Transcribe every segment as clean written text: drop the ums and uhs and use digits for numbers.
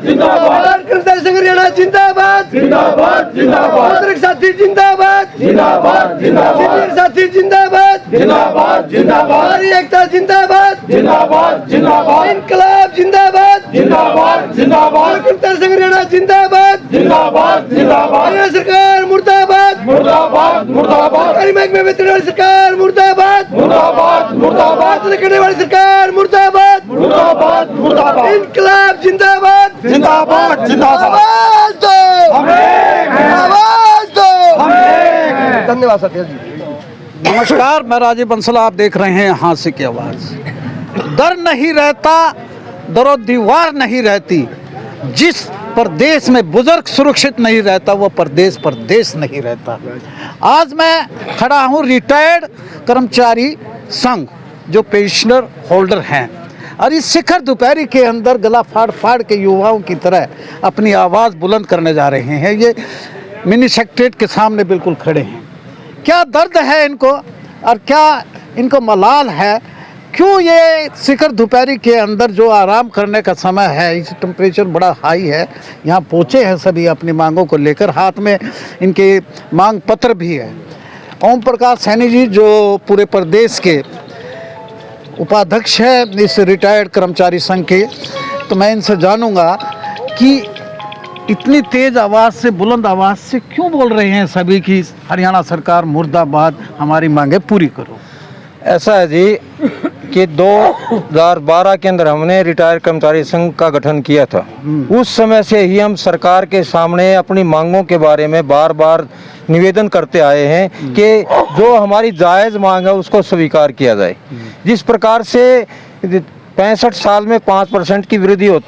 जिंदाबाद, कर्मचारी संघ हरियाणा जिंदाबाद, जिंदाबाद, जिंदाबाद, साथी जिंदाबाद, जिंदाबाद, जिंदाबाद, साथी जिंदाबाद, जिंदाबाद, जिंदाबाद, हमारी एकता जिंदाबाद, जिंदाबाद, जिंदाबाद, इनकलाब जिंदाबाद, जिंदाबाद, जिंदाबाद, कर्मचारी संघ हरियाणा जिंदाबाद, जिंदाबाद, जिंदाबाद, हरियाणा सरकार मुर्दाबाद, मुर्दाबाद, मुर्दाबाद, सरकारी महकमे में वाली सरकार मुर्दाबाद, मुर्दाबाद, मुर्दाबाद, करने वाली सरकार मुर्दाबाद, मुर्दाबाद, मुर्दाबाद, इनकलाब जिंदाबाद, जिंदाबाद, जिंदाबाद, आवाज दो हमें, आवाज दो हमें। धन्यवाद सत्या जी। नमस्कार, मैं राजीव बंसल, आप देख रहे हैं हांसी की आवाज। डर नहीं रहता, दरो दीवार नहीं रहती, जिस प्रदेश में बुजुर्ग सुरक्षित नहीं रहता वो प्रदेश नहीं रहता। आज मैं खड़ा हूँ रिटायर्ड कर्मचारी संघ जो पेंशनर होल्डर हैं और इस शिखर दोपहरी के अंदर गला फाड़ फाड़ के युवाओं की तरह अपनी आवाज़ बुलंद करने जा रहे हैं। ये मिनी सेक्रेटरीट के सामने बिल्कुल खड़े हैं। क्या दर्द है इनको और क्या इनको मलाल है, क्यों ये शिखर दोपहरी के अंदर जो आराम करने का समय है, इस टेम्परेचर बड़ा हाई है, यहाँ पहुँचे हैं सभी अपनी मांगों को लेकर, हाथ में इनके मांग पत्र भी है। ओम प्रकाश सैनी जी जो पूरे प्रदेश के उपाध्यक्ष है इस रिटायर्ड कर्मचारी संघ के, तो मैं इनसे जानूंगा कि इतनी तेज आवाज़ से, बुलंद आवाज़ से क्यों बोल रहे हैं सभी की हरियाणा सरकार मुर्दाबाद, हमारी मांगे पूरी करो। ऐसा है जी कि 2012 के अंदर हमने रिटायर्ड कर्मचारी संघ का गठन किया था। उस समय से ही हम सरकार के सामने अपनी मांगों के बारे में बार बार निवेदन करते आए हैं कि जो हमारी जायज़ मांग है उसको स्वीकार किया जाए। जिस प्रकार से 65 साल में 5% की वृद्धि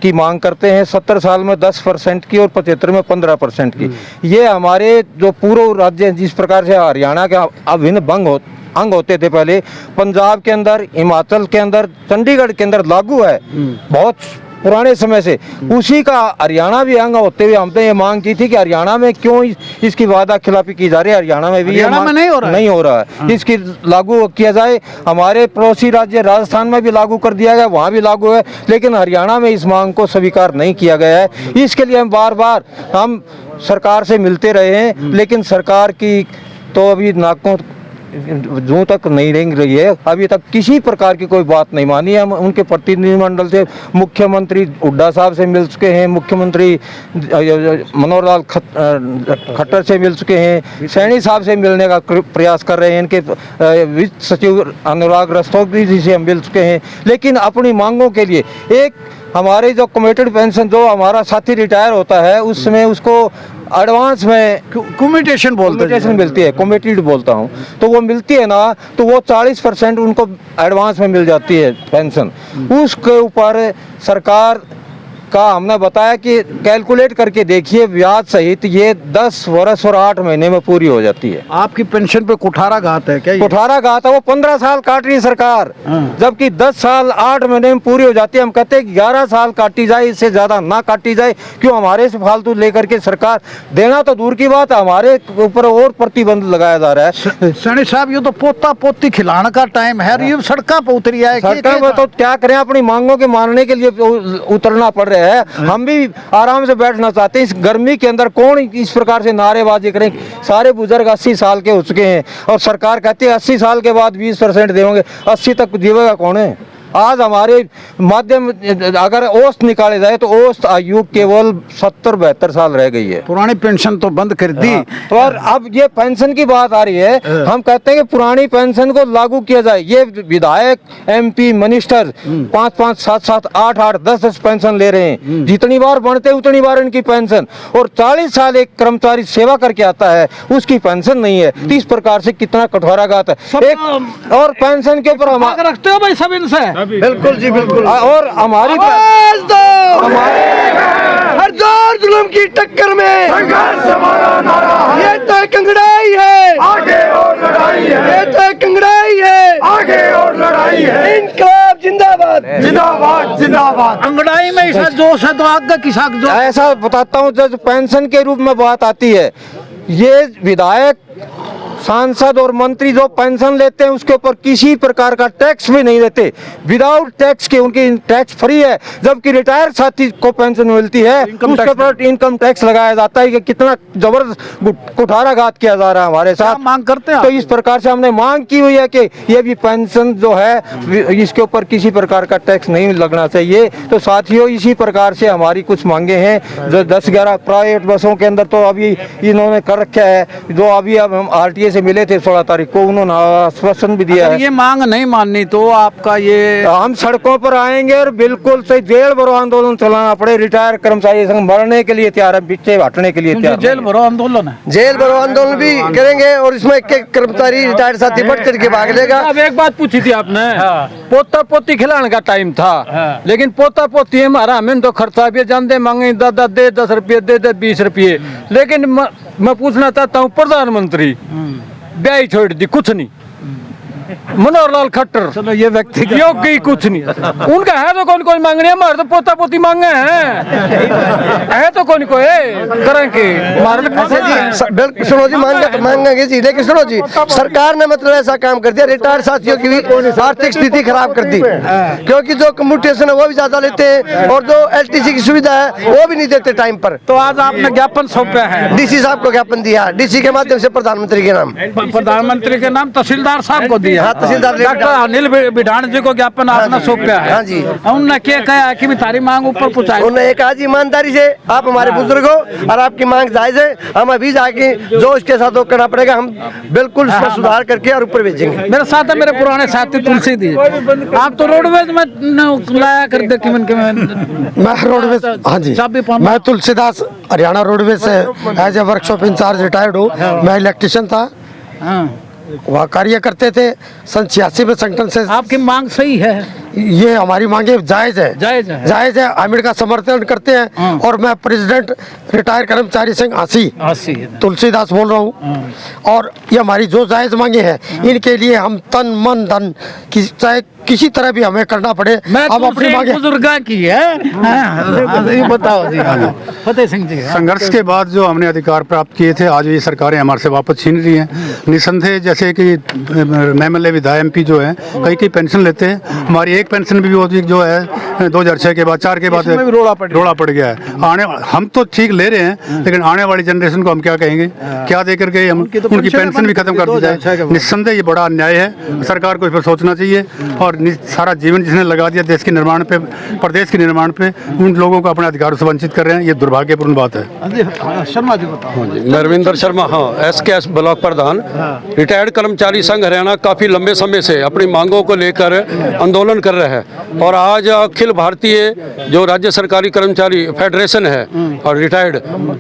की मांग करते हैं, 70 साल में 10% की और 75 में 15% की, ये हमारे जो पूर्व राज्य जिस प्रकार से हरियाणा के अभिन्न अंग होते थे पहले, पंजाब के अंदर, हिमाचल के अंदर, चंडीगढ़ के अंदर लागू है बहुत पुराने समय से, उसी का हरियाणा भी अंग होते हुए हमने ये मांग की थी कि हरियाणा में क्यों इसकी वादा खिलाफी की जा रही है। हरियाणा में भी नहीं हो रहा है, इसकी लागू किया जाए। हमारे पड़ोसी राज्य राजस्थान में भी लागू कर दिया गया, वहाँ भी लागू है, लेकिन हरियाणा में इस मांग को स्वीकार नहीं किया गया है। इसके लिए हम बार बार सरकार से मिलते रहे हैं, लेकिन सरकार की तो अभी नाकों जूं तक नहीं रेंग रही है, अभी तक किसी प्रकार की कोई बात नहीं मानी है। हम उनके प्रतिनिधिमंडल से, मुख्यमंत्री हुड्डा साहब से मिल चुके हैं, मुख्यमंत्री मनोहर लाल खट्टर से मिल चुके हैं, सैनी साहब से मिलने का प्रयास कर रहे हैं, इनके वित्त सचिव अनुराग रस्तोगी जी से हम मिल चुके हैं, लेकिन अपनी मांगों के लिए एक हमारे जो कमिटेड पेंशन जो हमारा साथी रिटायर होता है उसमें उसको एडवांस में कम्यूटेशन मिलती है, कमिटेड बोलता हूँ, तो वो मिलती है ना, तो वो 40% उनको एडवांस में मिल जाती है पेंशन। उसके ऊपर सरकार का हमने बताया कि कैलकुलेट करके देखिए ब्याज सहित ये 10 वर्ष और 8 महीने में पूरी हो जाती है। आपकी पेंशन पे कुठाराघात है क्या? कुठाराघात है, वो 15 साल काट रही है सरकार, जबकि 10 साल 8 महीने में पूरी हो जाती है। हम कहते हैं 11 साल काटी जाए, इससे ज्यादा ना काटी जाए। क्यों हमारे से फालतू लेकर के सरकार देना तो दूर की बात है, हमारे ऊपर और प्रतिबंध लगाया जा रहा है। सैनी साहब ये तो पोता पोती खिलाने का टाइम है, ये सड़क पर उतरी है। सड़क पर तो क्या करें, अपनी मांगों के मानने के लिए उतरना पड़ रहा है। हम भी आराम से बैठना चाहते हैं। इस गर्मी के अंदर कौन इस प्रकार से नारेबाजी करें। सारे बुजुर्ग 80 साल के हो चुके हैं और सरकार कहती है 80 साल के बाद 20% देंगे, 80 तक जीवेगा कौन है। आज हमारे माध्यम अगर औसत निकाले जाए तो औसत आयु केवल 70-72 साल रह गई है। पुरानी पेंशन तो बंद कर दी और अब ये पेंशन की बात आ रही है। हम कहते हैं कि पुरानी पेंशन को लागू किया जाए। ये विधायक, MP, मिनिस्टर 5-5, 7-7, 8-8, 10-10 पेंशन ले रहे हैं। जितनी बार बढ़ते उतनी बार इनकी पेंशन, और 40 साल एक कर्मचारी सेवा करके आता है उसकी पेंशन नहीं है। तो इस प्रकार से कितना कठोराघात है। एक और पेंशन के ऊपर हम रखते हो भाई सब इनसे। बिल्कुल जी बिल्कुल। और हमारी हर जोर जुल्म की टक्कर में संघर्ष हमारा नारा है। ये तो कंगड़ाई है, आगे और लड़ाई है। ये तो कंगड़ाई है, आगे और लड़ाई है। इनकलाब जिंदाबाद, जिंदाबाद, जिंदाबाद। अंगड़ाई में ऐसा जोश है तो आगे किसा जो। ऐसा बताता हूँ, जब पेंशन के रूप में बात आती है, ये विधायक सांसद और मंत्री जो पेंशन लेते हैं उसके ऊपर किसी प्रकार का टैक्स भी नहीं देते, विदाउट टैक्स के उनकी टैक्स फ्री है। जबकि रिटायर्ड साथी को पेंशन मिलती है उसके ऊपर इनकम टैक्स लगाया जाता है कि कितना जबरदस्त कुठाराघात किया जा रहा है हमारे साथ। मांग करते हैं तो इस प्रकार से हमने मांग की हुई है कि ये भी पेंशन जो है इसके ऊपर किसी प्रकार का टैक्स नहीं लगना चाहिए। तो साथियों इसी प्रकार से हमारी कुछ मांगे हैं। जो 10-11 प्राइवेट बसों के अंदर तो अभी इन्होंने कर रखा है, जो अभी अब हम RTA से मिले थे 16 तारीख को, उन्होंने आश्वासन भी दिया है। ये मांग नहीं माननी तो आपका ये हम सड़कों पर आएंगे और बिल्कुल सही जेल भरो आंदोलन चलाना पड़े। रिटायर कर्मचारी संघ मरने के लिए तैयार है, पीछे हटने के लिए तैयार है। जेल भरो आंदोलन है, जेल भरो आंदोलन भी करेंगे और इसमें एक कर्मचारी रिटायर्ड साथी बढ़ चढ़ के भाग लेगा। अब एक बात पूछी थी आपने, पोता पोती खिलाने का टाइम था, लेकिन पोता पोती हमारा हमें तो खर्चा भी जानते मांगे दादा दे 10 रुपये दे 20 रुपये, लेकिन मैं पूछना चाहता हूँ प्रधानमंत्री ब्याह छोड़ दी कुछ नहीं, मनोहर लाल खट्टर चलो ये व्यक्ति योगी कुछ नहीं, उनका है तो कौन कोई मांग नहीं, हमारे तो पोता पोती मांगे हैं, है तो कौन कोई करेंगे बिल्कुल। सुनो जी मांगेंगे जी, लेकिन सुनो जी सरकार ने मतलब ऐसा काम कर दिया रिटायर्ड साथियों की भी आर्थिक स्थिति खराब कर दी, क्योंकि जो कम्यूटेशन है वो भी ज्यादा लेते हैं और जो LTC की सुविधा है वो भी नहीं देते टाइम पर। तो आज आपने ज्ञापन सौंपा है, DC साहब को ज्ञापन दिया, DC के माध्यम से प्रधानमंत्री के नाम, प्रधानमंत्री के नाम तहसीलदार साहब को दिया। हाँ, तहसीलदार डॉक्टर अनिल बिडाण जी को ज्ञापन आपने सौंपा है। हाँ जी। उन्होंने क्या कहा कि तारी मांग ऊपर पहुंचाई, उन्होंने कहा जी ईमानदारी से आप हमारे बुजुर्ग हो और आपकी मांग जायज है, हम अभी जाके जो इसके साथ वो करना पड़ेगा हम बिल्कुल उसमें सुधार करके और ऊपर भेजेंगे। मेरे साथ है मेरे पुराने साथी तुलसी दी, आप तो रोडवेज में लाया कर दे कि मैं रोडवेज, हाँ जी, मैं तुलसीदास हरियाणा रोडवेज से as a workshop incharge retired हूँ। मैं इलेक्ट्रिशियन था, वहाँ कार्य करते थे सन 86 में संगठन से। आपकी मांग सही है, ये हमारी मांगे जायज है, जायज है। आमिर का समर्थन करते हैं और मैं प्रेसिडेंट रिटायर कर्मचारी संघ आसी तुलसीदास बोल रहा हूँ। और ये हमारी जो जायज मांगे हैं इनके लिए हम तन मन धन चाहे किसी तरह भी हमें करना पड़े, हम अपनी मांगे बुजुर्ग की है। ये बताओ जी, फतेह सिंह जी। संघर्ष के बाद जो हमने अधिकार प्राप्त किए थे आज ये सरकारें हमारे से वापस छीन रही हैं। निसंदेह जैसे कि MLA विधायक MP जो है कई पेंशन लेते हैं, हमारी एक पेंशन भी वो जो है 2006 के बाद 4 के बाद रोड़ा पड़ गया है। हम तो ठीक ले रहे हैं लेकिन आने वाली जनरेशन को हम क्या कहेंगे, क्या दे करके हम उनकी पेंशन भी खत्म कर दी जाए। निस्संदेह ये बड़ा अन्याय है, सरकार को इस पर सोचना चाहिए और सारा जीवन जिसने लगा दिया देश के निर्माण पे, प्रदेश के निर्माण पे, उन लोगों को अपने अधिकारों से वंचित कर रहे हैं। ये दुर्भाग्यपूर्ण बात है। शर्मा जी बताओ। मैं रविंदर शर्मा, हाँ, SKS ब्लॉक प्रधान, रिटायर्ड कर्मचारी संघ हरियाणा काफ़ी लंबे समय से अपनी मांगों को लेकर आंदोलन कर रहे हैं और आज अखिल भारतीय जो राज्य सरकारी कर्मचारी फेडरेशन है और रिटायर्ड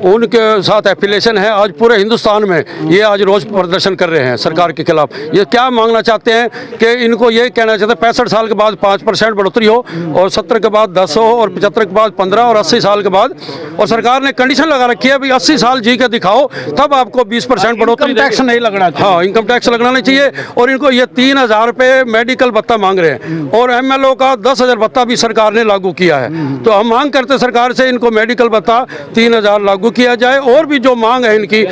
उनके साथ एफिलिएशन है। आज पूरे हिंदुस्तान में ये आज रोज प्रदर्शन कर रहे हैं सरकार के खिलाफ। ये क्या मांगना चाहते हैं कि इनको ये कहना चाहते हैं 65 साल के बाद 5% बढ़ोतरी हो और 70 के बाद 10 हो और 75 के बाद 15 और 80 साल के बाद, और सरकार ने कंडीशन लगा रखी है भाई 80 साल जी के दिखाओ तब आपको 20% बढ़ोतरी। टैक्स नहीं लगना चाहिए। हाँ, इनकम टैक्स लगना नहीं चाहिए। और इनको ये 3000 रुपये मेडिकल भत्ता मांग रहे हैं और MLO का 10,000 भत्ता भी सरकार ने लागू किया है। तो हम मांग करते सरकार से इनको मेडिकल भत्ता 3000 लागू किया जाए और भी जो मांग है इनकी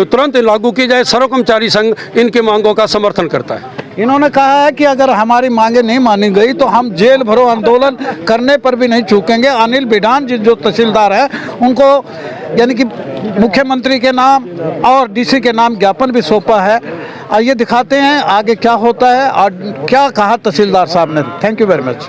तुरंत लागू की जाए। सर्व कर्मचारी संघ इनकी मांगों का समर्थन करता है। इन्होंने कहा है कि अगर हमारी मांगे नहीं मानी गई तो हम जेल भरो आंदोलन करने पर भी नहीं चूकेंगे। अनिल बिडाण जी जो तहसीलदार है उनको यानी कि मुख्यमंत्री के नाम और DC के नाम ज्ञापन भी सौंपा है। आइए दिखाते हैं आगे क्या होता है और क्या कहा तहसीलदार साहब ने। Thank you very much.